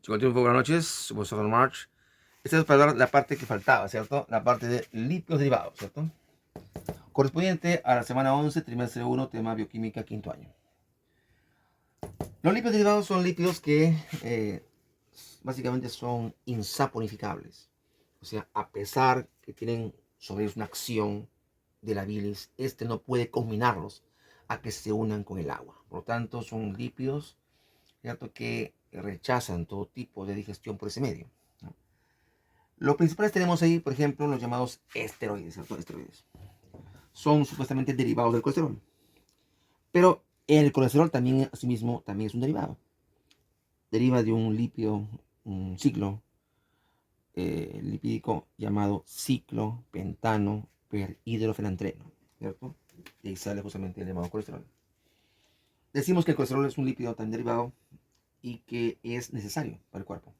Chicos, buenas noches, profesor March. Esta es para la parte que faltaba, ¿cierto? La parte de lípidos derivados, ¿cierto? Correspondiente a la semana 11, trimestre 1, tema bioquímica, quinto año. Los lípidos derivados son lípidos que básicamente son insaponificables. O sea, a pesar que tienen sobre ellos una acción de la bilis, este no puede combinarlos a que se unan con el agua. Por lo tanto, son lípidos, ¿cierto?, que rechazan todo tipo de digestión por ese medio, ¿no? Los principales tenemos ahí, por ejemplo, los llamados esteroides, ¿cierto? Esteroides. Son supuestamente derivados del colesterol. Pero el colesterol también, asimismo, también es un derivado. Deriva de un lípido, un ciclo lipídico llamado ciclopentano perhidrofenantreno, ¿cierto? Y ahí sale justamente el llamado colesterol. Decimos que el colesterol es un lípido tan derivado y que es necesario para el cuerpo.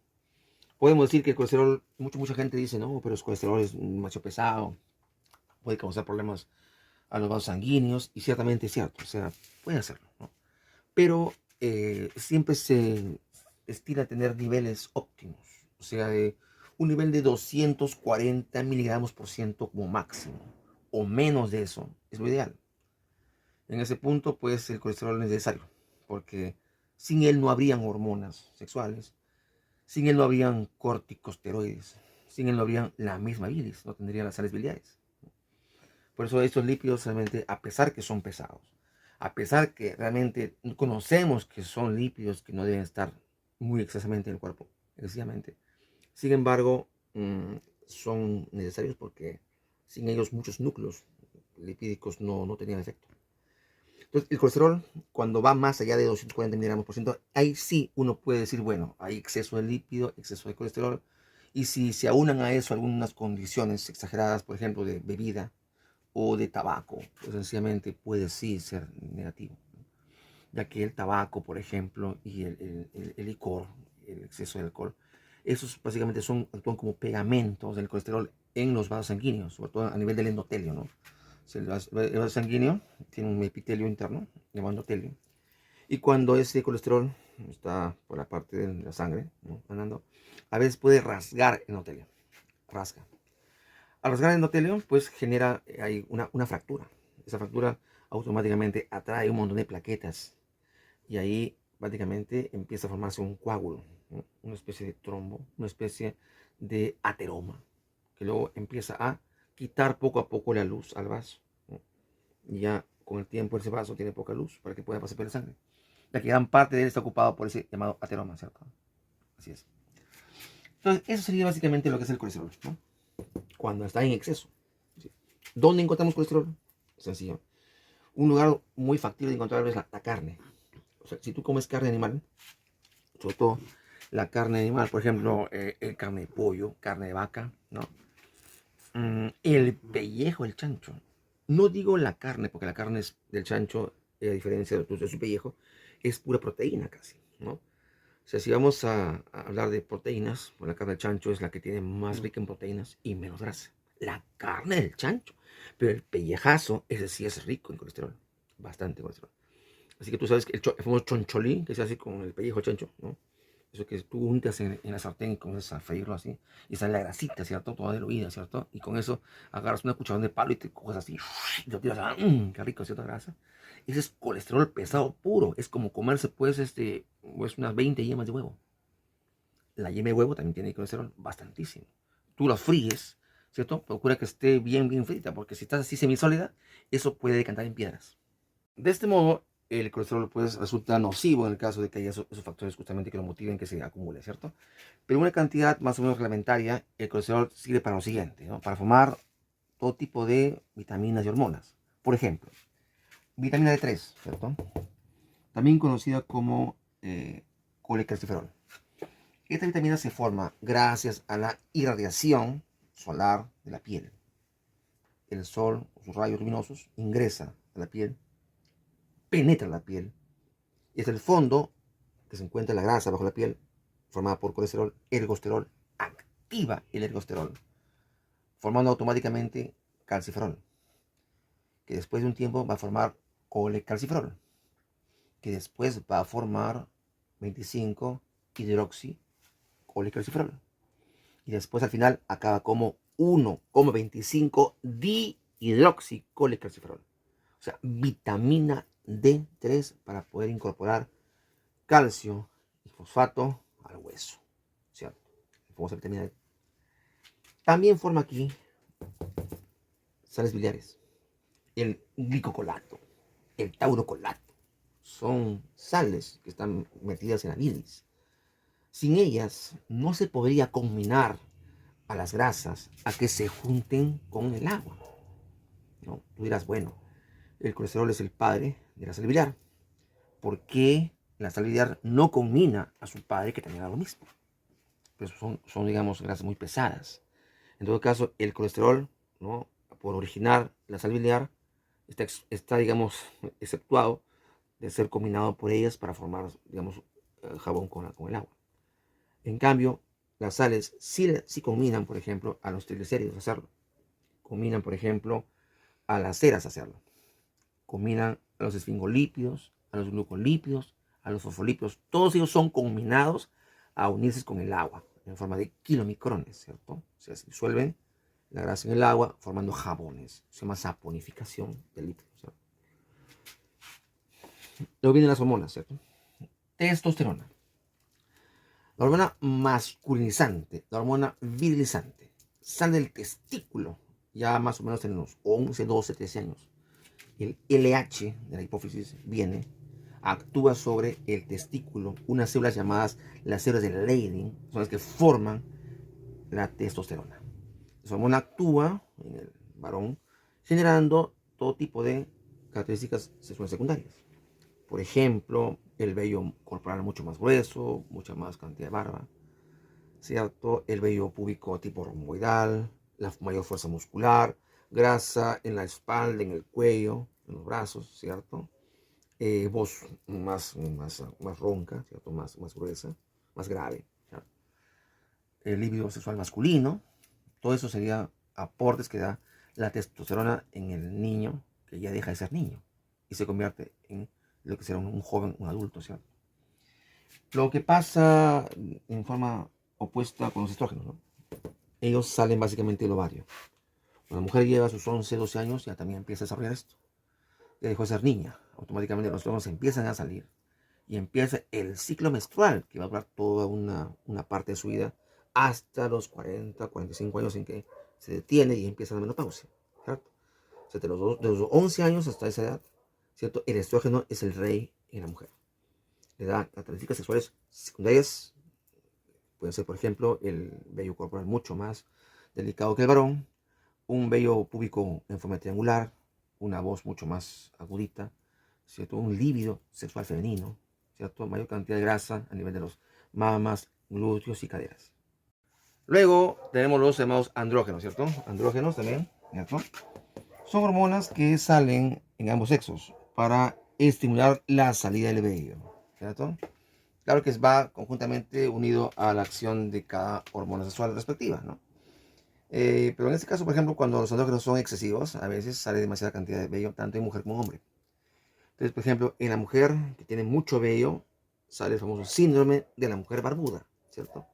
Podemos decir que el colesterol, mucha gente dice, no, pero el colesterol es demasiado pesado, puede causar problemas a los vasos sanguíneos, y ciertamente es cierto, o sea, puede hacerlo, ¿no? Pero siempre se estira a tener niveles óptimos, o sea, un nivel de 240 miligramos por ciento como máximo, o menos de eso, es lo ideal. En ese punto, pues el colesterol es necesario, porque sin él no habrían hormonas sexuales, sin él no habrían corticosteroides, sin él no habrían la misma bilis, no tendría las sales biliares. Por eso estos lípidos realmente, a pesar que son pesados, a pesar que realmente conocemos que son lípidos que no deben estar muy excesivamente en el cuerpo, excesivamente, sin embargo, son necesarios porque sin ellos muchos núcleos lipídicos no tenían efecto. Entonces, el colesterol, cuando va más allá de 240 miligramos por ciento, ahí sí uno puede decir, bueno, hay exceso de lípido, exceso de colesterol, y si se aunan a eso algunas condiciones exageradas, por ejemplo, de bebida o de tabaco, pues sencillamente puede sí ser negativo, ya que el tabaco, por ejemplo, y el licor, el exceso de alcohol, esos básicamente actúan como pegamentos del colesterol en los vasos sanguíneos, sobre todo a nivel del endotelio, ¿no? Si el vaso sanguíneo tiene un epitelio interno llamado endotelio, y cuando ese colesterol está por la parte de la sangre, ¿no?, andando, a veces puede rasgar el endotelio, rasga. Al rasgar el endotelio, pues genera ahí una fractura. Esa fractura automáticamente atrae un montón de plaquetas, y ahí prácticamente empieza a formarse un coágulo, ¿no?, una especie de trombo, una especie de ateroma, que luego empieza a quitar poco a poco la luz al vaso, ¿no? Y ya con el tiempo ese vaso tiene poca luz para que pueda pasar por la sangre, ya que gran parte de él está ocupado por ese llamado ateroma, ¿cierto? Así es. Entonces, eso sería básicamente lo que es el colesterol, ¿no?, cuando está en exceso. ¿Sí? ¿Dónde encontramos colesterol? Sencillo. Un lugar muy factible de encontrarlo es la carne. O sea, si tú comes carne animal, sobre todo la carne animal, por ejemplo, el carne de pollo, carne de vaca, ¿no? El pellejo del chancho. No digo la carne, porque la carne del chancho, a diferencia de su pellejo, es pura proteína casi, ¿no? O sea, si vamos a hablar de proteínas, pues la carne del chancho es la que tiene más rica en proteínas y menos grasa. La carne del chancho. Pero el pellejazo, ese sí es rico en colesterol. Bastante colesterol. Así que tú sabes que el famoso choncholí, que se hace con el pellejo del chancho, ¿no? Eso que tú untas en la sartén y comienzas a freírlo así, y sale la grasita, ¿cierto? Toda diluida, ¿cierto? Y con eso agarras una cucharón de palo y te coges así, y lo tiras, qué rico, ¿cierto? Grasa. Ese es colesterol pesado puro. Es como comerse, pues, pues unas 20 yemas de huevo. La yema de huevo también tiene colesterol bastantísimo. Tú la fríes, ¿cierto? Procura que esté bien frita, porque si estás así semisólida, eso puede decantar en piedras. De este modo, el colesterol pues resulta nocivo en el caso de que haya esos factores justamente que lo motiven que se acumule, ¿cierto? Pero una cantidad más o menos reglamentaria, el colesterol sirve para lo siguiente, ¿no?, para formar todo tipo de vitaminas y hormonas. Por ejemplo, vitamina D3, ¿cierto? También conocida como colecalciferol. Esta vitamina se forma gracias a la irradiación solar de la piel. El sol, sus rayos luminosos, ingresa a la piel, penetra la piel, y es el fondo que se encuentra la grasa bajo la piel, formada por colesterol, ergosterol, activa el ergosterol, formando automáticamente calciferol, que después de un tiempo va a formar colecalciferol, que después va a formar 25 hidroxi colecalciferol. Y después al final acaba como 1,25 dihidroxicolecalciferol. O sea, vitamina D3 para poder incorporar calcio y fosfato al hueso, ¿cierto? Famosa vitamina D. También forma aquí sales biliares, el glicocolato, el taurocolato. Son sales que están metidas en la bilis. Sin ellas no se podría combinar a las grasas a que se junten con el agua, ¿no? Tú dirás, bueno, el colesterol es el padre de la sal biliar. ¿Por qué la sal biliar no combina a su padre que también haga lo mismo? Pues son, digamos, grasas muy pesadas. En todo caso, el colesterol, ¿no? Por originar la sal biliar, está, digamos, exceptuado de ser combinado por ellas para formar, digamos, jabón con el agua. En cambio, las sales sí combinan, por ejemplo, a los triglicéridos hacerlo. Combinan, por ejemplo, a las ceras hacerlo. Combinan a los esfingolípidos, a los glucolípidos, a los fosfolípidos. Todos ellos son combinados a unirse con el agua en forma de kilomicrones, ¿cierto? O sea, se disuelven la grasa en el agua formando jabones. Se llama saponificación del lípido, ¿cierto? Luego vienen las hormonas, ¿cierto? Testosterona. La hormona masculinizante, la hormona virilizante, sale del testículo ya más o menos en los 11, 12, 13 años. El LH de la hipófisis viene, actúa sobre el testículo, unas células llamadas las células de Leydig, son las que forman la testosterona. Esa hormona actúa en el varón generando todo tipo de características sexuales secundarias. Por ejemplo, el vello corporal mucho más grueso, mucha más cantidad de barba, ¿cierto? El vello púbico tipo romboidal, la mayor fuerza muscular, grasa en la espalda, en el cuello, en los brazos, ¿cierto? Voz más ronca, ¿cierto? Más gruesa, más grave, ¿cierto? El líbido sexual masculino, todo eso sería aportes que da la testosterona en el niño que ya deja de ser niño y se convierte en lo que será un joven, un adulto, ¿cierto? Lo que pasa en forma opuesta con los estrógenos, ¿no? Ellos salen básicamente del ovario. Cuando la mujer lleva sus 11, 12 años, ya también empieza a desarrollar esto. Ya dejó de ser niña. Automáticamente los estrógenos empiezan a salir. Y empieza el ciclo menstrual, que va a durar toda una parte de su vida, hasta los 40, 45 años en que se detiene y empieza la menopausia, ¿cierto? O sea, de los 11 años hasta esa edad, ¿cierto? El estrógeno es el rey en la mujer. Le da características sexuales secundarias. Puede ser, por ejemplo, el vello corporal mucho más delicado que el varón, un vello púbico en forma triangular, una voz mucho más agudita, ¿cierto? Un líbido sexual femenino, ¿cierto? Mayor cantidad de grasa a nivel de los mamas, glúteos y caderas. Luego tenemos los llamados andrógenos, ¿cierto? Andrógenos también, ¿cierto? Son hormonas que salen en ambos sexos para estimular la salida del vello, ¿cierto? Claro que va conjuntamente unido a la acción de cada hormona sexual respectiva, ¿no? Pero en este caso, por ejemplo, cuando los andrógenos son excesivos, a veces sale demasiada cantidad de vello, tanto en mujer como en hombre. Entonces, por ejemplo, en la mujer que tiene mucho vello, sale el famoso síndrome de la mujer barbuda, ¿cierto?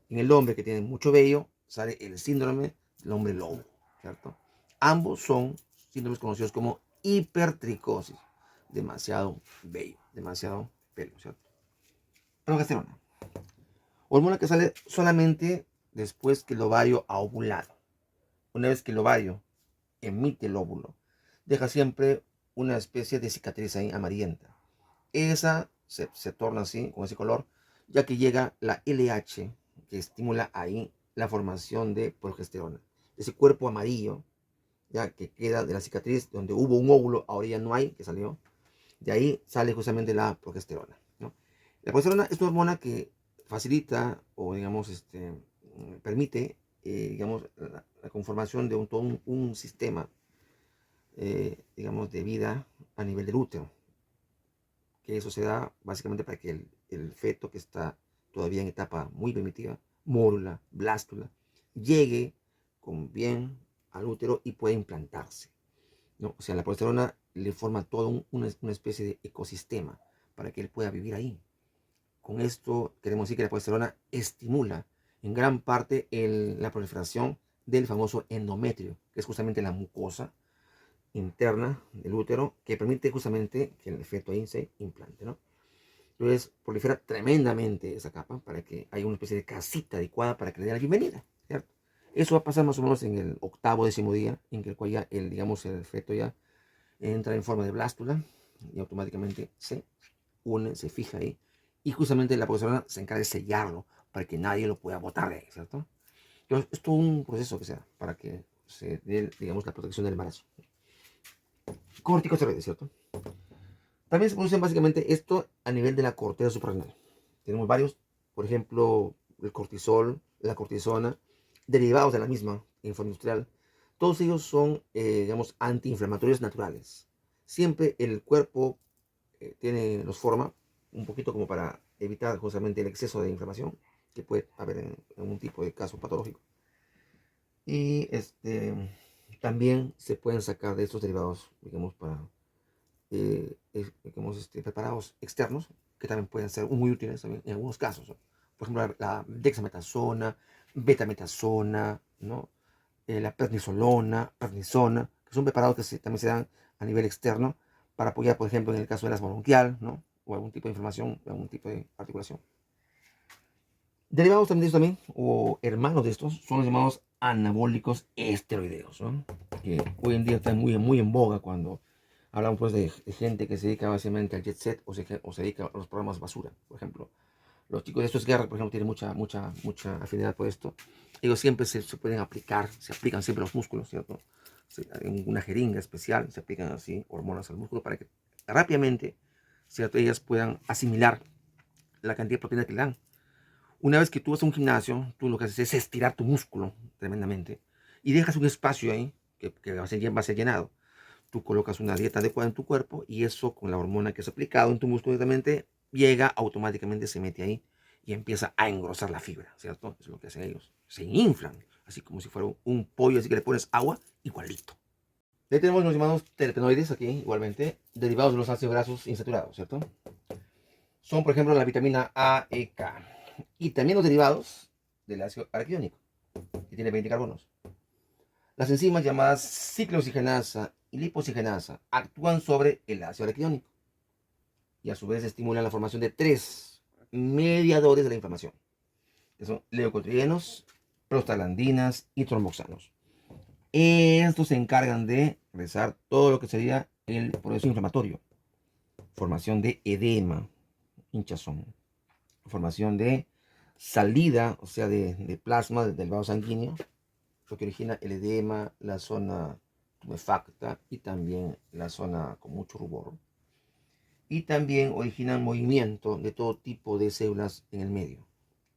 En el hombre que tiene mucho vello, sale el síndrome del hombre lobo, ¿cierto? Ambos son síndromes conocidos como hipertricosis, demasiado vello, demasiado pelo, ¿cierto? Progesterona, hormona que sale solamente después que el ovario ha ovulado. Una vez que el ovario emite el óvulo, deja siempre una especie de cicatriz ahí amarillenta. Esa se torna así, con ese color, ya que llega la LH, que estimula ahí la formación de progesterona. Ese cuerpo amarillo, ya que queda de la cicatriz donde hubo un óvulo, ahora ya no hay, que salió. De ahí sale justamente la progesterona, ¿no? La progesterona es una hormona que facilita o, digamos, permite, digamos, la conformación de todo un sistema, digamos, de vida a nivel del útero. Que eso se da básicamente para que el feto que está todavía en etapa muy primitiva, mórula, blástula, llegue con bien al útero y pueda implantarse, ¿no? O sea, la progesterona le forma todo una especie de ecosistema para que él pueda vivir ahí. con esto queremos decir que la progesterona estimula en gran parte la proliferación del famoso endometrio, que es justamente la mucosa interna del útero que permite justamente que el feto ahí se implante, ¿no? Entonces prolifera tremendamente esa capa para que haya una especie de casita adecuada para que le dé la bienvenida, ¿cierto? Eso va a pasar más o menos en el octavo, décimo día, en el cual ya digamos, el feto ya entra en forma de blástula y automáticamente se une, se fija ahí. Y justamente la progesterona se encarga de sellarlo para que nadie lo pueda botar de ahí, ¿cierto? Entonces, es todo un proceso que se da para que se dé, digamos, la protección del embarazo. Corticosteroides, ¿cierto? También se producen básicamente esto a nivel de la corteza suprarrenal. Tenemos varios, por ejemplo, el cortisol, la cortisona, derivados de la misma en forma industrial. Todos ellos son, digamos, antiinflamatorios naturales. Siempre el cuerpo los forma un poquito como para evitar justamente el exceso de inflamación que puede haber en algún tipo de caso patológico. Y también se pueden sacar de estos derivados, digamos, para digamos, preparados externos, que también pueden ser muy útiles también en algunos casos, ¿no? Por ejemplo, la dexametasona, betametasona, ¿no? La prednisona, que son preparados que también se dan a nivel externo para apoyar, por ejemplo, en el caso de la asma bronquial, ¿no? O algún tipo de inflamación, algún tipo de articulación. Derivados también de esto también, o hermanos de estos, son los llamados anabólicos esteroideos, ¿no? Que hoy en día están muy en boga cuando hablamos pues de gente que se dedica básicamente al jet set o se dedica a los programas basura, por ejemplo. Los chicos de estos guerras, por ejemplo, tienen mucha afinidad por esto. Ellos siempre se pueden aplicar, se aplican siempre los músculos, ¿cierto? En una jeringa especial se aplican así hormonas al músculo para que rápidamente, ¿cierto? Ellas puedan asimilar la cantidad de proteína que le dan. Una vez que tú vas a un gimnasio, tú lo que haces es estirar tu músculo tremendamente y dejas un espacio ahí que va a ser llenado. Tú colocas una dieta adecuada en tu cuerpo y eso con la hormona que has aplicado en tu músculo directamente llega, automáticamente se mete ahí y empieza a engrosar la fibra, ¿cierto? Eso es lo que hacen ellos. Se inflan, así como si fuera un pollo, así que le pones agua, igualito. Ya tenemos los llamados terpenoides aquí, igualmente, derivados de los ácidos grasos insaturados, ¿cierto? Son, por ejemplo, la vitamina A, E, K. Y también los derivados del ácido araquidónico, que tiene 20 carbonos. Las enzimas llamadas ciclooxigenasa y lipoxigenasa actúan sobre el ácido araquidónico y a su vez estimulan la formación de tres mediadores de la inflamación, que son leucotrienos, prostaglandinas y tromboxanos. Estos se encargan de realizar todo lo que sería el proceso inflamatorio, formación de edema, hinchazón, formación de salida, o sea, de plasma del vaso sanguíneo, lo que origina el edema, la zona tumefacta y también la zona con mucho rubor. Y también originan movimiento de todo tipo de células en el medio,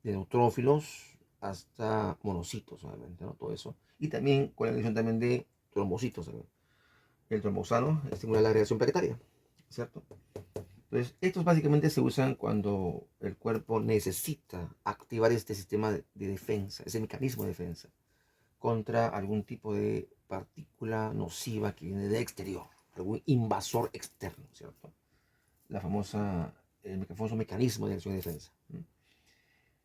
de neutrófilos hasta monocitos, obviamente, ¿no? Todo eso. Y también con la agresión también de trombocitos. ¿Sabes? El trombosano estimula la agregación plaquetaria, ¿cierto? Entonces, estos básicamente se usan cuando el cuerpo necesita activar este sistema de defensa, ese mecanismo de defensa contra algún tipo de partícula nociva que viene del exterior, algún invasor externo, ¿cierto? El famoso mecanismo de acción y defensa.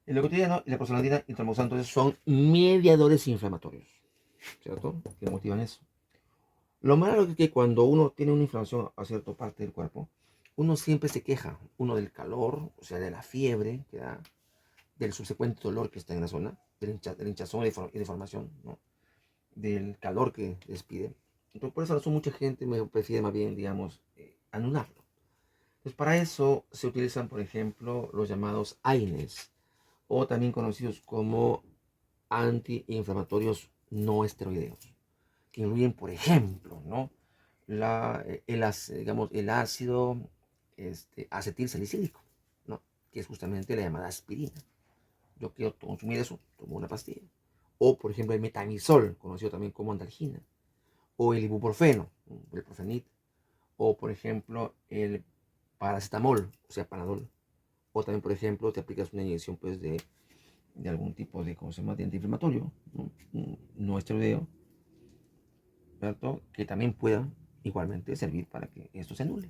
El leucotrieno y la prostaglandina y el tromboxano entonces son mediadores inflamatorios, ¿cierto? Que motivan eso. Lo malo es que cuando uno tiene una inflamación a cierta parte del cuerpo, uno siempre se queja, uno del calor, o sea, de la fiebre que da, del subsecuente dolor que está en la zona, del hinchazón y deformación, ¿no? Del calor que despide. Entonces, por esa razón mucha gente me prefiere más bien, digamos, anularlo. Entonces, para eso se utilizan, por ejemplo, los llamados AINES, o también conocidos como antiinflamatorios no esteroideos, que incluyen, por ejemplo, ¿no? Digamos, el ácido acetil salicílico, ¿no? Que es justamente la llamada aspirina. Yo quiero consumir eso, tomo una pastilla. O, por ejemplo, el metamizol, conocido también como andalgina. O el ibuprofeno, el profenit. O, por ejemplo, el paracetamol, o sea, panadol. O también, por ejemplo, te aplicas una inyección pues, de algún tipo de, ¿cómo se llama?, de antiinflamatorio, ¿no? No esteroideo, ¿cierto? Que también pueda igualmente servir para que esto se anule.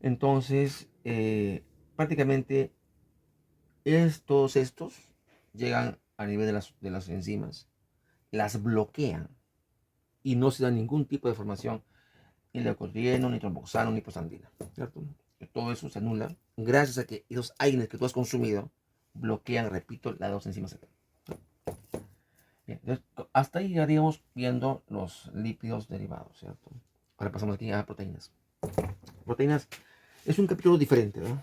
Entonces, prácticamente Todos estos llegan a nivel de las enzimas, las bloquean y no se da ningún tipo de formación ni leucotrieno, ni tromboxano, ni prostaglandina, ¿cierto? Todo eso se anula gracias a que esos AINES que tú has consumido bloquean, repito, las dos enzimas acá. Bien, entonces, hasta ahí ya digamos viendo los lípidos derivados, ¿cierto? Ahora pasamos aquí a proteínas. Proteínas es un capítulo diferente, ¿no?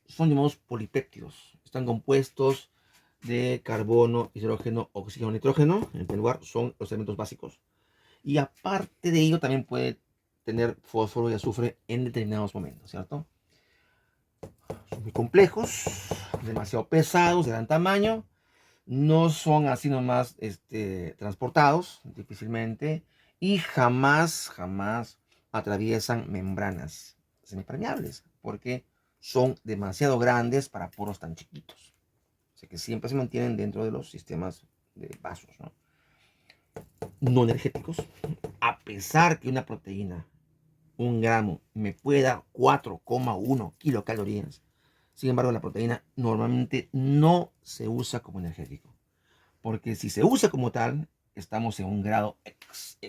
Son llamados polipéptidos. Están compuestos de carbono, hidrógeno, oxígeno, nitrógeno. En primer lugar, son los elementos básicos. Y aparte de ello, también puede tener fósforo y azufre en determinados momentos, ¿cierto? Son muy complejos, demasiado pesados, de gran tamaño. No son así nomás transportados difícilmente y jamás atraviesan membranas semipermeables porque son demasiado grandes para poros tan chiquitos. O sea que siempre se mantienen dentro de los sistemas de vasos, ¿no? No energéticos. A pesar que una proteína, 1 gramo, me puede dar 4,1 kilocalorías, sin embargo la proteína normalmente no se usa como energético. Porque si se usa como tal, estamos en un grado,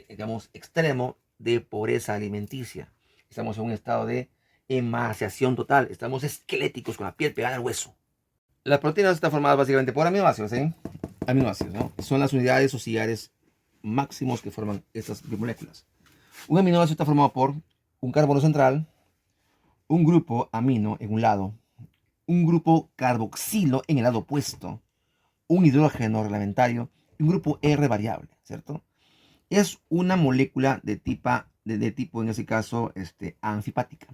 digamos, extremo de pobreza alimenticia. Estamos en un estado de emaciación total. Estamos esqueléticos con la piel pegada al hueso. Las proteínas están formadas básicamente por aminoácidos, ¿eh? Aminoácidos, ¿no? Son las unidades o sillares máximos que forman estas bimoléculas. Un aminoácido está formado por un carbono central, un grupo amino en un lado, un grupo carboxilo en el lado opuesto, un hidrógeno reglamentario y un grupo R variable, ¿cierto? Es una molécula de tipo, en ese caso, anfipática.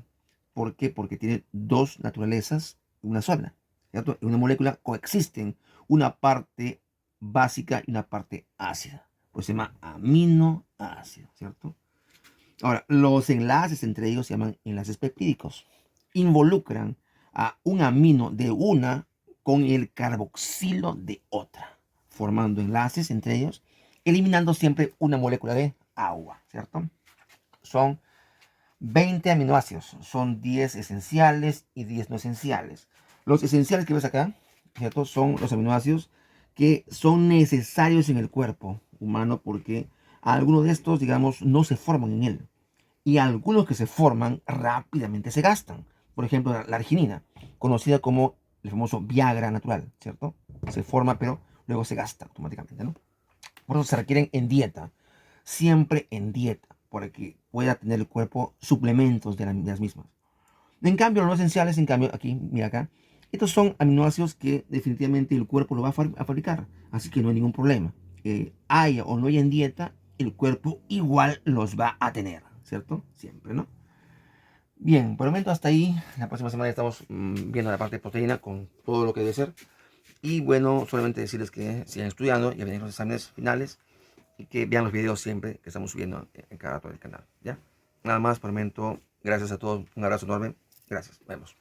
¿Por qué? Porque tiene dos naturalezas, una sola, ¿cierto? En una molécula coexisten una parte básica y una parte ácida. Pues se llama aminoácido, ¿cierto? Ahora, los enlaces entre ellos se llaman enlaces peptídicos. Involucran a un amino de una con el carboxilo de otra, formando enlaces entre ellos, eliminando siempre una molécula de agua, ¿cierto? Son 20 aminoácidos, son 10 esenciales y 10 no esenciales. Los esenciales que ves acá, ¿cierto? Son los aminoácidos que son necesarios en el cuerpo humano porque algunos de estos, digamos, no se forman en él y algunos que se forman rápidamente se gastan. Por ejemplo, la arginina, conocida como el famoso Viagra natural, ¿cierto? Se forma, pero luego se gasta automáticamente, ¿no? Por eso se requieren en dieta, siempre en dieta, para que pueda tener el cuerpo suplementos de las mismas. En cambio, los no esenciales, en cambio, aquí, mira acá, estos son aminoácidos que definitivamente el cuerpo lo va a fabricar, así que no hay ningún problema. Haya o no haya en dieta, el cuerpo igual los va a tener, ¿cierto? Siempre, ¿no? Bien, por el momento hasta ahí. La próxima semana estamos viendo la parte de proteína con todo lo que debe ser. Y bueno, solamente decirles que sigan estudiando, ya vienen los exámenes finales y que vean los videos siempre que estamos subiendo en cada rato del canal, ¿ya? Nada más por el momento. Gracias a todos. Un abrazo enorme. Gracias. Nos vemos.